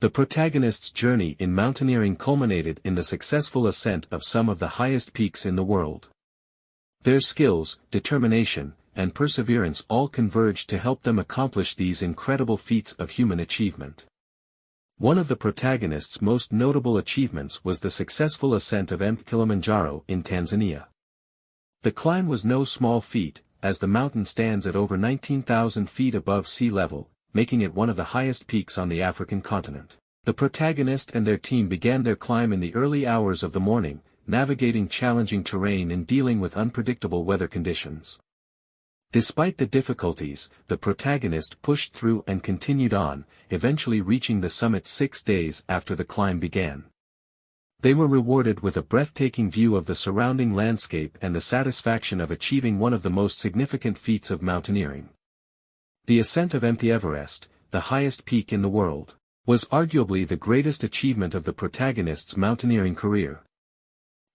The protagonist's journey in mountaineering culminated in the successful ascent of some of the highest peaks in the world. Their skills, determination, and perseverance all converged to help them accomplish these incredible feats of human achievement. One of the protagonist's most notable achievements was the successful ascent of Mt. Kilimanjaro in Tanzania. The climb was no small feat, as the mountain stands at over 19,000 feet above sea level, making it one of the highest peaks on the African continent. The protagonist and their team began their climb in the early hours of the morning, navigating challenging terrain and dealing with unpredictable weather conditions. Despite the difficulties, the protagonist pushed through and continued on, eventually reaching the summit 6 days after the climb began. They were rewarded with a breathtaking view of the surrounding landscape and the satisfaction of achieving one of the most significant feats of mountaineering. The ascent of Mt. Everest, the highest peak in the world, was arguably the greatest achievement of the protagonist's mountaineering career.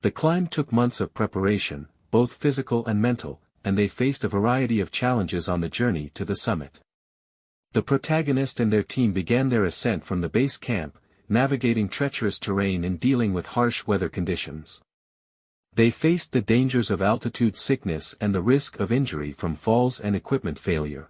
The climb took months of preparation, both physical and mental, and they faced a variety of challenges on the journey to the summit. The protagonist and their team began their ascent from the base camp, navigating treacherous terrain and dealing with harsh weather conditions. They faced the dangers of altitude sickness and the risk of injury from falls and equipment failure.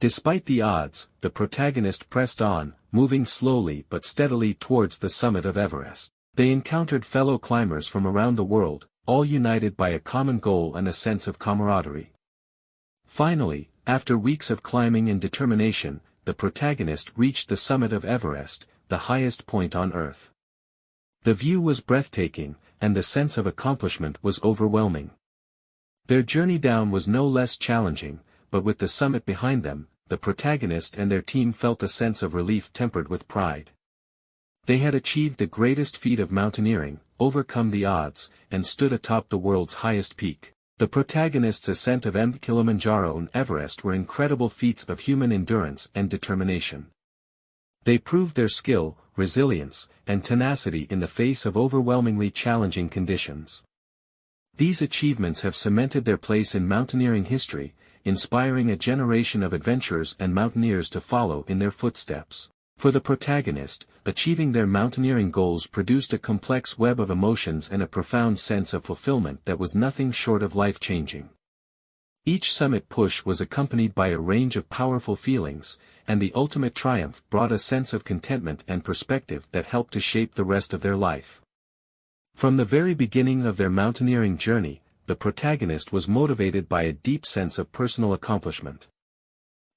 Despite the odds, the protagonist pressed on, moving slowly but steadily towards the summit of Everest. They encountered fellow climbers from around the world, all united by a common goal and a sense of camaraderie. Finally, after weeks of climbing and determination, the protagonist reached the summit of Everest, the highest point on Earth. The view was breathtaking, and the sense of accomplishment was overwhelming. Their journey down was no less challenging, but with the summit behind them, the protagonist and their team felt a sense of relief tempered with pride. They had achieved the greatest feat of mountaineering, overcome the odds, and stood atop the world's highest peak. The protagonist's ascent of Mt. Kilimanjaro and Everest were incredible feats of human endurance and determination. They proved their skill, resilience, and tenacity in the face of overwhelmingly challenging conditions. These achievements have cemented their place in mountaineering history, inspiring a generation of adventurers and mountaineers to follow in their footsteps. For the protagonist, achieving their mountaineering goals produced a complex web of emotions and a profound sense of fulfillment that was nothing short of life-changing. Each summit push was accompanied by a range of powerful feelings, and the ultimate triumph brought a sense of contentment and perspective that helped to shape the rest of their life. From the very beginning of their mountaineering journey, the protagonist was motivated by a deep sense of personal accomplishment.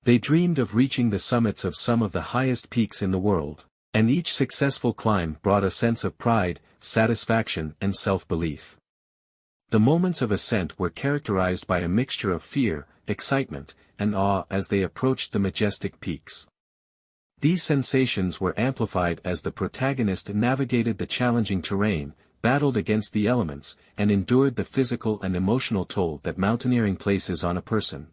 They dreamed of reaching the summits of some of the highest peaks in the world, and each successful climb brought a sense of pride, satisfaction, and self-belief. The moments of ascent were characterized by a mixture of fear, excitement, and awe as they approached the majestic peaks. These sensations were amplified as the protagonist navigated the challenging terrain, battled against the elements, and endured the physical and emotional toll that mountaineering places on a person.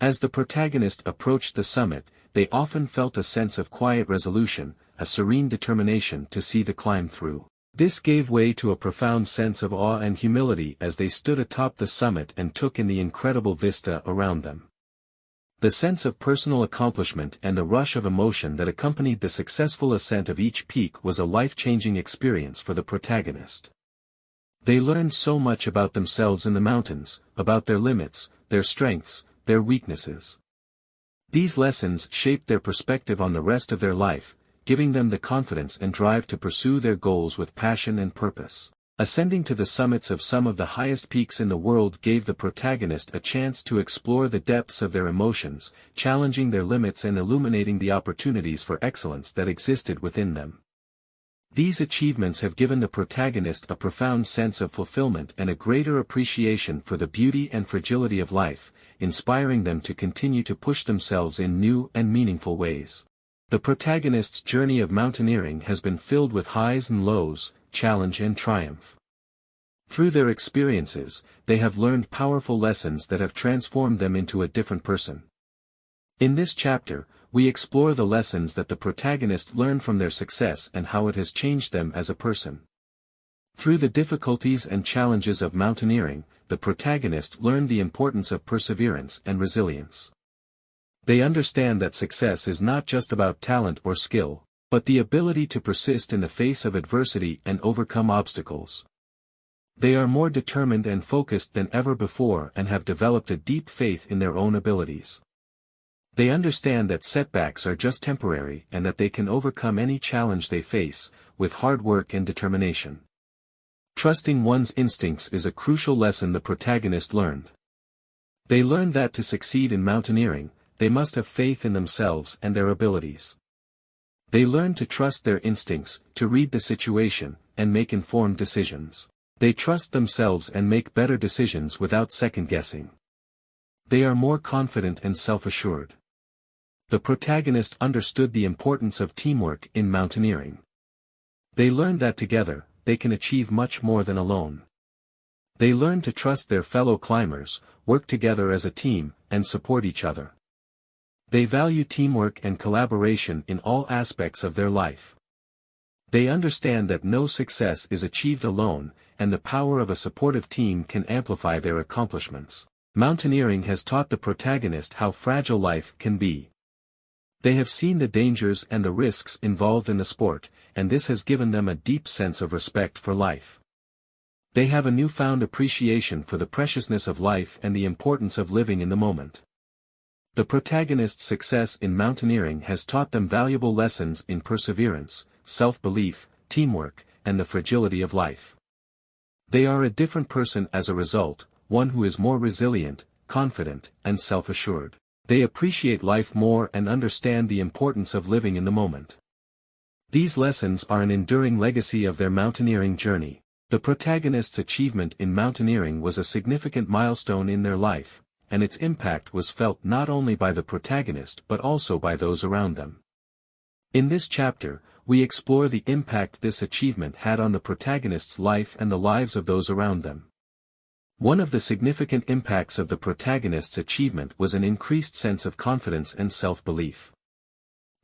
As the protagonist approached the summit, they often felt a sense of quiet resolution, a serene determination to see the climb through. This gave way to a profound sense of awe and humility as they stood atop the summit and took in the incredible vista around them. The sense of personal accomplishment and the rush of emotion that accompanied the successful ascent of each peak was a life-changing experience for the protagonist. They learned so much about themselves in the mountains, about their limits, their strengths, their weaknesses. These lessons shaped their perspective on the rest of their life, giving them the confidence and drive to pursue their goals with passion and purpose. Ascending to the summits of some of the highest peaks in the world gave the protagonist a chance to explore the depths of their emotions, challenging their limits and illuminating the opportunities for excellence that existed within them. These achievements have given the protagonist a profound sense of fulfillment and a greater appreciation for the beauty and fragility of life, inspiring them to continue to push themselves in new and meaningful ways. The protagonist's journey of mountaineering has been filled with highs and lows, challenge and triumph. Through their experiences, they have learned powerful lessons that have transformed them into a different person. In this chapter, we explore the lessons that the protagonist learned from their success and how it has changed them as a person. Through the difficulties and challenges of mountaineering, the protagonist learned the importance of perseverance and resilience. They understand that success is not just about talent or skill, but the ability to persist in the face of adversity and overcome obstacles. They are more determined and focused than ever before and have developed a deep faith in their own abilities. They understand that setbacks are just temporary and that they can overcome any challenge they face, with hard work and determination. Trusting one's instincts is a crucial lesson the protagonist learned. They learned that to succeed in mountaineering, they must have faith in themselves and their abilities. They learned to trust their instincts, to read the situation, and make informed decisions. They trust themselves and make better decisions without second-guessing. They are more confident and self-assured. The protagonist understood the importance of teamwork in mountaineering. They learned that together, they can achieve much more than alone. They learned to trust their fellow climbers, work together as a team, and support each other. They value teamwork and collaboration in all aspects of their life. They understand that no success is achieved alone, and the power of a supportive team can amplify their accomplishments. Mountaineering has taught the protagonist how fragile life can be. They have seen the dangers and the risks involved in the sport, and this has given them a deep sense of respect for life. They have a newfound appreciation for the preciousness of life and the importance of living in the moment. The protagonist's success in mountaineering has taught them valuable lessons in perseverance, self-belief, teamwork, and the fragility of life. They are a different person as a result, one who is more resilient, confident, and self-assured. They appreciate life more and understand the importance of living in the moment. These lessons are an enduring legacy of their mountaineering journey. The protagonist's achievement in mountaineering was a significant milestone in their life, and its impact was felt not only by the protagonist but also by those around them. In this chapter, we explore the impact this achievement had on the protagonist's life and the lives of those around them. One of the significant impacts of the protagonist's achievement was an increased sense of confidence and self-belief.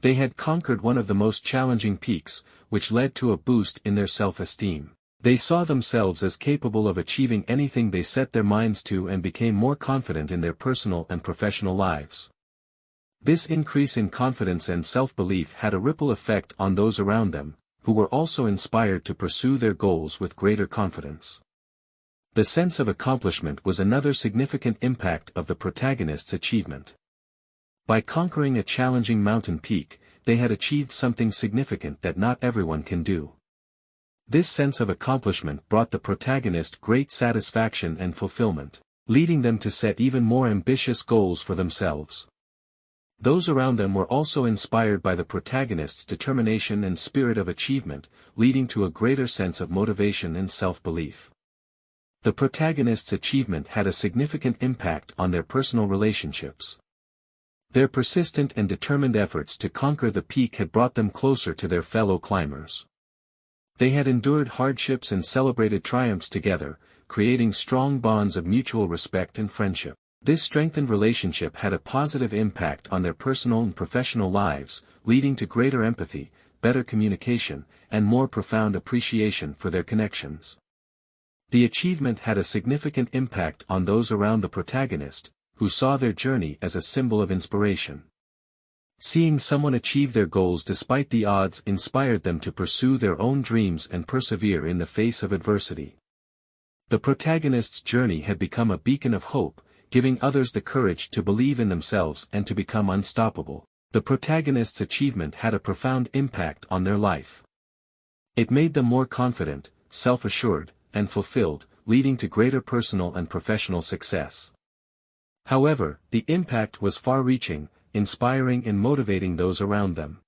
They had conquered one of the most challenging peaks, which led to a boost in their self-esteem. They saw themselves as capable of achieving anything they set their minds to and became more confident in their personal and professional lives. This increase in confidence and self-belief had a ripple effect on those around them, who were also inspired to pursue their goals with greater confidence. The sense of accomplishment was another significant impact of the protagonist's achievement. By conquering a challenging mountain peak, they had achieved something significant that not everyone can do. This sense of accomplishment brought the protagonist great satisfaction and fulfillment, leading them to set even more ambitious goals for themselves. Those around them were also inspired by the protagonist's determination and spirit of achievement, leading to a greater sense of motivation and self-belief. The protagonist's achievement had a significant impact on their personal relationships. Their persistent and determined efforts to conquer the peak had brought them closer to their fellow climbers. They had endured hardships and celebrated triumphs together, creating strong bonds of mutual respect and friendship. This strengthened relationship had a positive impact on their personal and professional lives, leading to greater empathy, better communication, and more profound appreciation for their connections. The achievement had a significant impact on those around the protagonist, who saw their journey as a symbol of inspiration. Seeing someone achieve their goals despite the odds inspired them to pursue their own dreams and persevere in the face of adversity. The protagonist's journey had become a beacon of hope, giving others the courage to believe in themselves and to become unstoppable. The protagonist's achievement had a profound impact on their life. It made them more confident, self-assured, and fulfilled, leading to greater personal and professional success. However, the impact was far-reaching, inspiring and motivating those around them.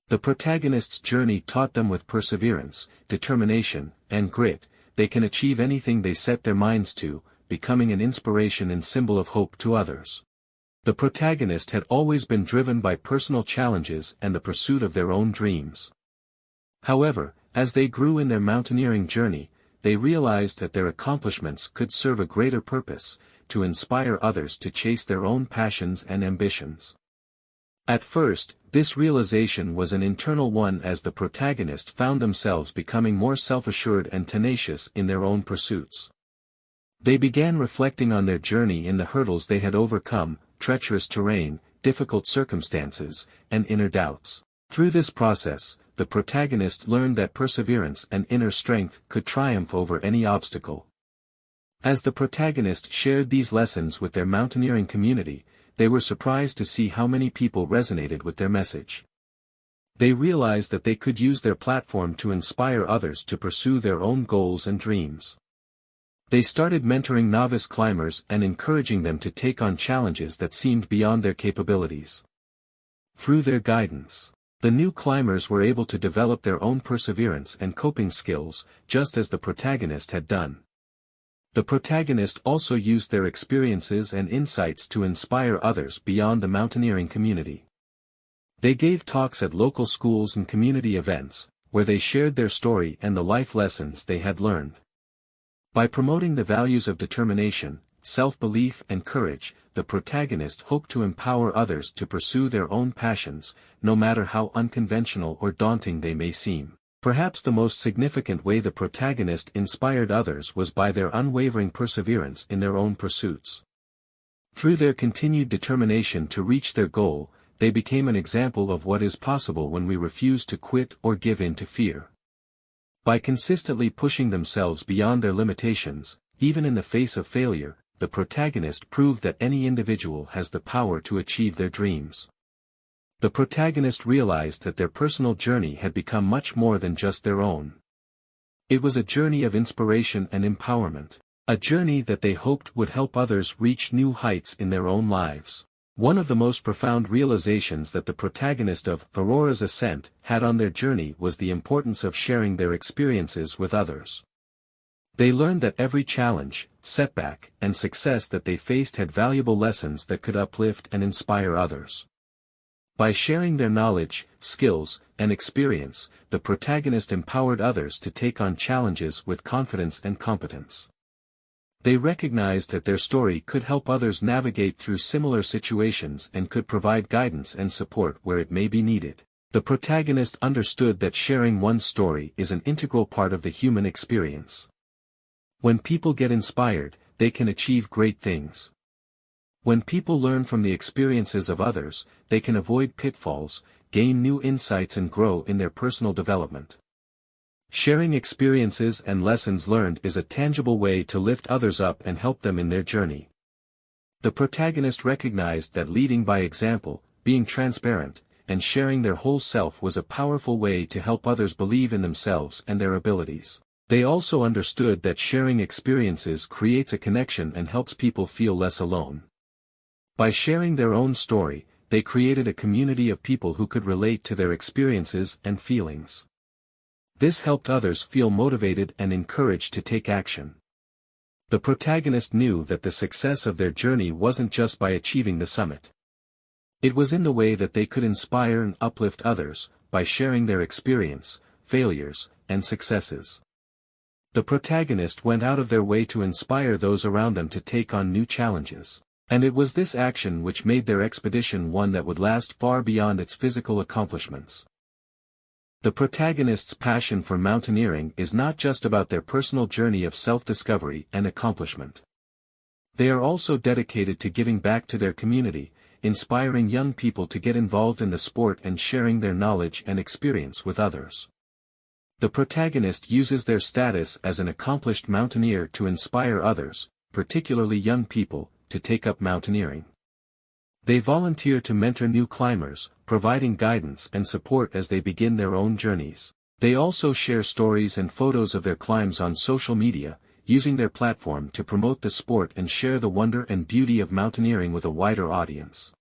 The protagonist's journey taught them with perseverance, determination, and grit, they can achieve anything they set their minds to, becoming an inspiration and symbol of hope to others. The protagonist had always been driven by personal challenges and the pursuit of their own dreams. However, as they grew in their mountaineering journey, they realized that their accomplishments could serve a greater purpose, to inspire others to chase their own passions and ambitions. At first, this realization was an internal one as the protagonist found themselves becoming more self-assured and tenacious in their own pursuits. They began reflecting on their journey in the hurdles they had overcome, treacherous terrain, difficult circumstances, and inner doubts. Through this process, the protagonist learned that perseverance and inner strength could triumph over any obstacle. As the protagonist shared these lessons with their mountaineering community, they were surprised to see how many people resonated with their message. They realized that they could use their platform to inspire others to pursue their own goals and dreams. They started mentoring novice climbers and encouraging them to take on challenges that seemed beyond their capabilities. Through their guidance, the new climbers were able to develop their own perseverance and coping skills, just as the protagonist had done. The protagonist also used their experiences and insights to inspire others beyond the mountaineering community. They gave talks at local schools and community events, where they shared their story and the life lessons they had learned. By promoting the values of determination, self-belief and courage, the protagonist hoped to empower others to pursue their own passions, no matter how unconventional or daunting they may seem. Perhaps the most significant way the protagonist inspired others was by their unwavering perseverance in their own pursuits. Through their continued determination to reach their goal, they became an example of what is possible when we refuse to quit or give in to fear. By consistently pushing themselves beyond their limitations, even in the face of failure, the protagonist proved that any individual has the power to achieve their dreams. The protagonist realized that their personal journey had become much more than just their own. It was a journey of inspiration and empowerment, a journey that they hoped would help others reach new heights in their own lives. One of the most profound realizations that the protagonist of Aurora's Ascent had on their journey was the importance of sharing their experiences with others. They learned that every challenge, setback, and success that they faced had valuable lessons that could uplift and inspire others. By sharing their knowledge, skills, and experience, the protagonist empowered others to take on challenges with confidence and competence. They recognized that their story could help others navigate through similar situations and could provide guidance and support where it may be needed. The protagonist understood that sharing one's story is an integral part of the human experience. When people get inspired, they can achieve great things. When people learn from the experiences of others, they can avoid pitfalls, gain new insights and grow in their personal development. Sharing experiences and lessons learned is a tangible way to lift others up and help them in their journey. The protagonist recognized that leading by example, being transparent, and sharing their whole self was a powerful way to help others believe in themselves and their abilities. They also understood that sharing experiences creates a connection and helps people feel less alone. By sharing their own story, they created a community of people who could relate to their experiences and feelings. This helped others feel motivated and encouraged to take action. The protagonist knew that the success of their journey wasn't just by achieving the summit. It was in the way that they could inspire and uplift others, by sharing their experience, failures, and successes. The protagonist went out of their way to inspire those around them to take on new challenges, and it was this action which made their expedition one that would last far beyond its physical accomplishments. The protagonist's passion for mountaineering is not just about their personal journey of self-discovery and accomplishment. They are also dedicated to giving back to their community, inspiring young people to get involved in the sport and sharing their knowledge and experience with others. The protagonist uses their status as an accomplished mountaineer to inspire others, particularly young people, to take up mountaineering. They volunteer to mentor new climbers, providing guidance and support as they begin their own journeys. They also share stories and photos of their climbs on social media, using their platform to promote the sport and share the wonder and beauty of mountaineering with a wider audience.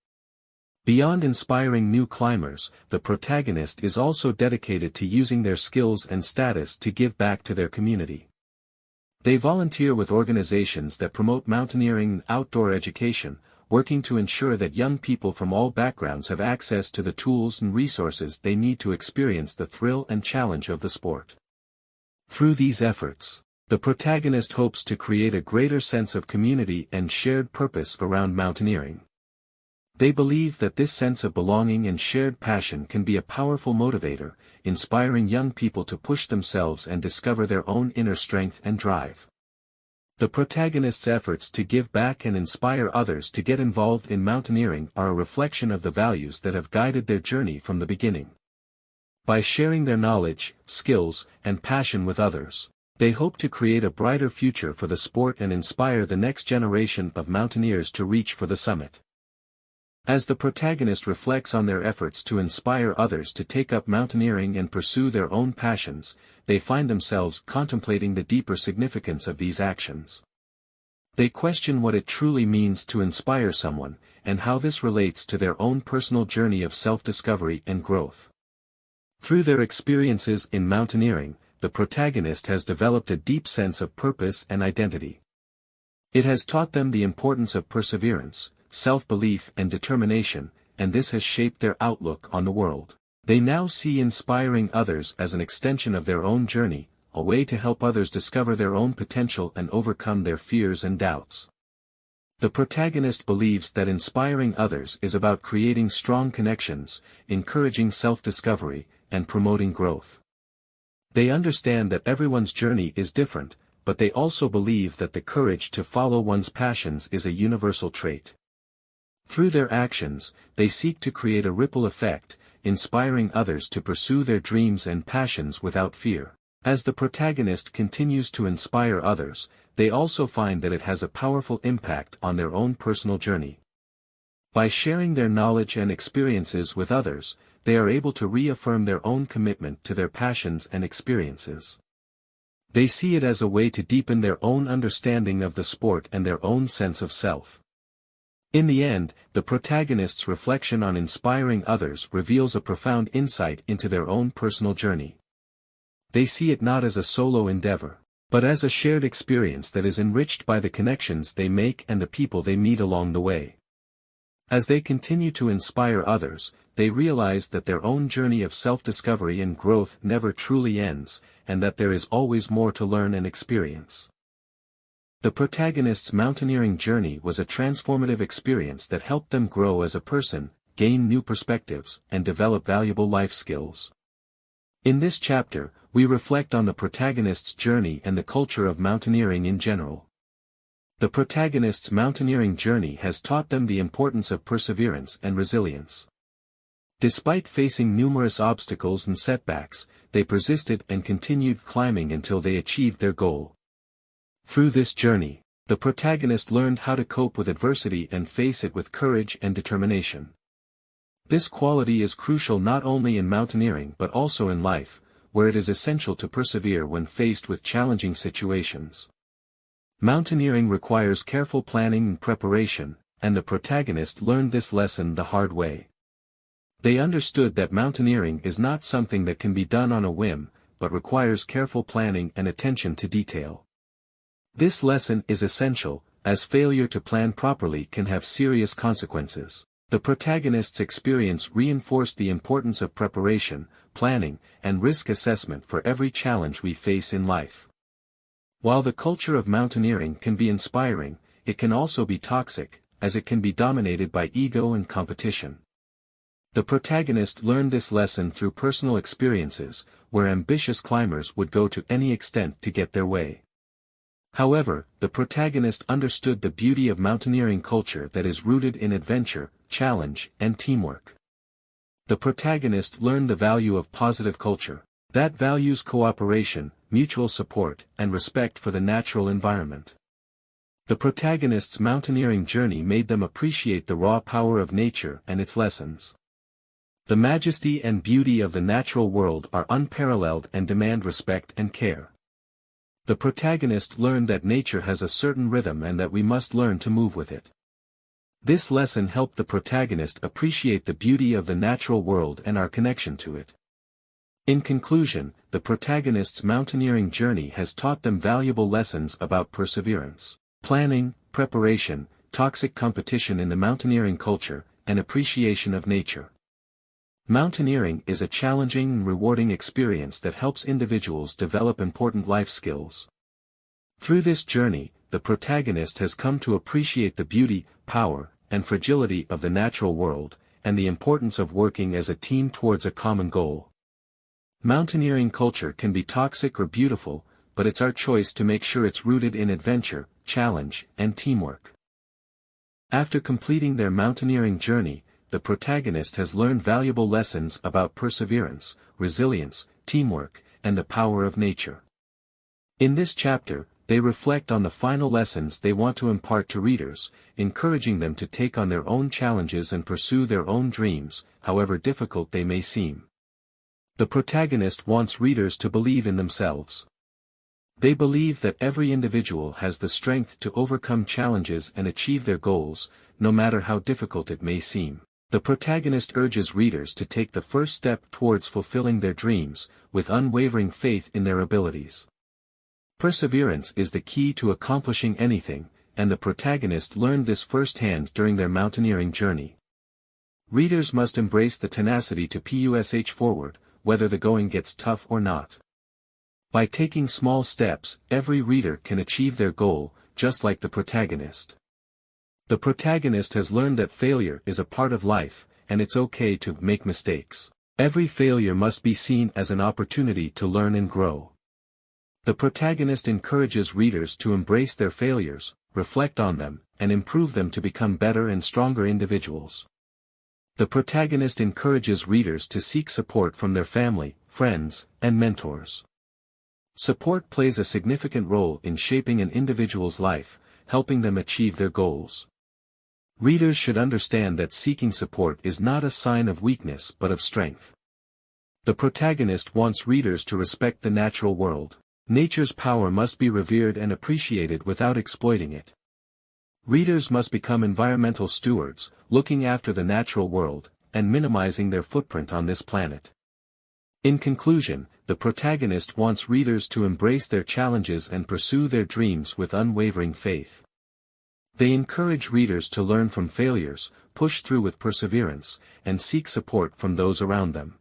Beyond inspiring new climbers, the protagonist is also dedicated to using their skills and status to give back to their community. They volunteer with organizations that promote mountaineering and outdoor education, working to ensure that young people from all backgrounds have access to the tools and resources they need to experience the thrill and challenge of the sport. Through these efforts, the protagonist hopes to create a greater sense of community and shared purpose around mountaineering. They believe that this sense of belonging and shared passion can be a powerful motivator, inspiring young people to push themselves and discover their own inner strength and drive. The protagonist's efforts to give back and inspire others to get involved in mountaineering are a reflection of the values that have guided their journey from the beginning. By sharing their knowledge, skills, and passion with others, they hope to create a brighter future for the sport and inspire the next generation of mountaineers to reach for the summit. As the protagonist reflects on their efforts to inspire others to take up mountaineering and pursue their own passions, they find themselves contemplating the deeper significance of these actions. They question what it truly means to inspire someone, and how this relates to their own personal journey of self-discovery and growth. Through their experiences in mountaineering, the protagonist has developed a deep sense of purpose and identity. It has taught them the importance of perseverance, self-belief and determination, and this has shaped their outlook on the world. They now see inspiring others as an extension of their own journey, a way to help others discover their own potential and overcome their fears and doubts. The protagonist believes that inspiring others is about creating strong connections, encouraging self-discovery, and promoting growth. They understand that everyone's journey is different, but they also believe that the courage to follow one's passions is a universal trait. Through their actions, they seek to create a ripple effect, inspiring others to pursue their dreams and passions without fear. As the protagonist continues to inspire others, they also find that it has a powerful impact on their own personal journey. By sharing their knowledge and experiences with others, they are able to reaffirm their own commitment to their passions and experiences. They see it as a way to deepen their own understanding of the sport and their own sense of self. In the end, the protagonist's reflection on inspiring others reveals a profound insight into their own personal journey. They see it not as a solo endeavor, but as a shared experience that is enriched by the connections they make and the people they meet along the way. As they continue to inspire others, they realize that their own journey of self-discovery and growth never truly ends, and that there is always more to learn and experience. The protagonist's mountaineering journey was a transformative experience that helped them grow as a person, gain new perspectives, and develop valuable life skills. In this chapter, we reflect on the protagonist's journey and the culture of mountaineering in general. The protagonist's mountaineering journey has taught them the importance of perseverance and resilience. Despite facing numerous obstacles and setbacks, they persisted and continued climbing until they achieved their goal. Through this journey, the protagonist learned how to cope with adversity and face it with courage and determination. This quality is crucial not only in mountaineering but also in life, where it is essential to persevere when faced with challenging situations. Mountaineering requires careful planning and preparation, and the protagonist learned this lesson the hard way. They understood that mountaineering is not something that can be done on a whim, but requires careful planning and attention to detail. This lesson is essential, as failure to plan properly can have serious consequences. The protagonist's experience reinforced the importance of preparation, planning, and risk assessment for every challenge we face in life. While the culture of mountaineering can be inspiring, it can also be toxic, as it can be dominated by ego and competition. The protagonist learned this lesson through personal experiences, where ambitious climbers would go to any extent to get their way. However, the protagonist understood the beauty of mountaineering culture that is rooted in adventure, challenge, and teamwork. The protagonist learned the value of positive culture, that values cooperation, mutual support, and respect for the natural environment. The protagonist's mountaineering journey made them appreciate the raw power of nature and its lessons. The majesty and beauty of the natural world are unparalleled and demand respect and care. The protagonist learned that nature has a certain rhythm and that we must learn to move with it. This lesson helped the protagonist appreciate the beauty of the natural world and our connection to it. In conclusion, the protagonist's mountaineering journey has taught them valuable lessons about perseverance, planning, preparation, toxic competition in the mountaineering culture, and appreciation of nature. Mountaineering is a challenging and rewarding experience that helps individuals develop important life skills. Through this journey, the protagonist has come to appreciate the beauty, power, and fragility of the natural world, and the importance of working as a team towards a common goal. Mountaineering culture can be toxic or beautiful, but it's our choice to make sure it's rooted in adventure, challenge, and teamwork. After completing their mountaineering journey, the protagonist has learned valuable lessons about perseverance, resilience, teamwork, and the power of nature. In this chapter, they reflect on the final lessons they want to impart to readers, encouraging them to take on their own challenges and pursue their own dreams, however difficult they may seem. The protagonist wants readers to believe in themselves. They believe that every individual has the strength to overcome challenges and achieve their goals, no matter how difficult it may seem. The protagonist urges readers to take the first step towards fulfilling their dreams, with unwavering faith in their abilities. Perseverance is the key to accomplishing anything, and the protagonist learned this firsthand during their mountaineering journey. Readers must embrace the tenacity to push forward, whether the going gets tough or not. By taking small steps, every reader can achieve their goal, just like the protagonist. The protagonist has learned that failure is a part of life, and it's okay to make mistakes. Every failure must be seen as an opportunity to learn and grow. The protagonist encourages readers to embrace their failures, reflect on them, and improve them to become better and stronger individuals. The protagonist encourages readers to seek support from their family, friends, and mentors. Support plays a significant role in shaping an individual's life, helping them achieve their goals. Readers should understand that seeking support is not a sign of weakness but of strength. The protagonist wants readers to respect the natural world. Nature's power must be revered and appreciated without exploiting it. Readers must become environmental stewards, looking after the natural world, and minimizing their footprint on this planet. In conclusion, the protagonist wants readers to embrace their challenges and pursue their dreams with unwavering faith. They encourage readers to learn from failures, push through with perseverance, and seek support from those around them.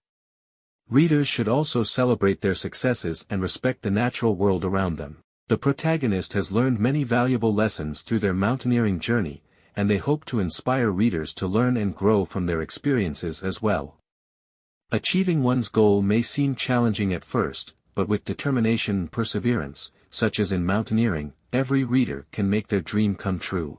Readers should also celebrate their successes and respect the natural world around them. The protagonist has learned many valuable lessons through their mountaineering journey, and they hope to inspire readers to learn and grow from their experiences as well. Achieving one's goal may seem challenging at first, but with determination and perseverance, such as in mountaineering, every reader can make their dream come true.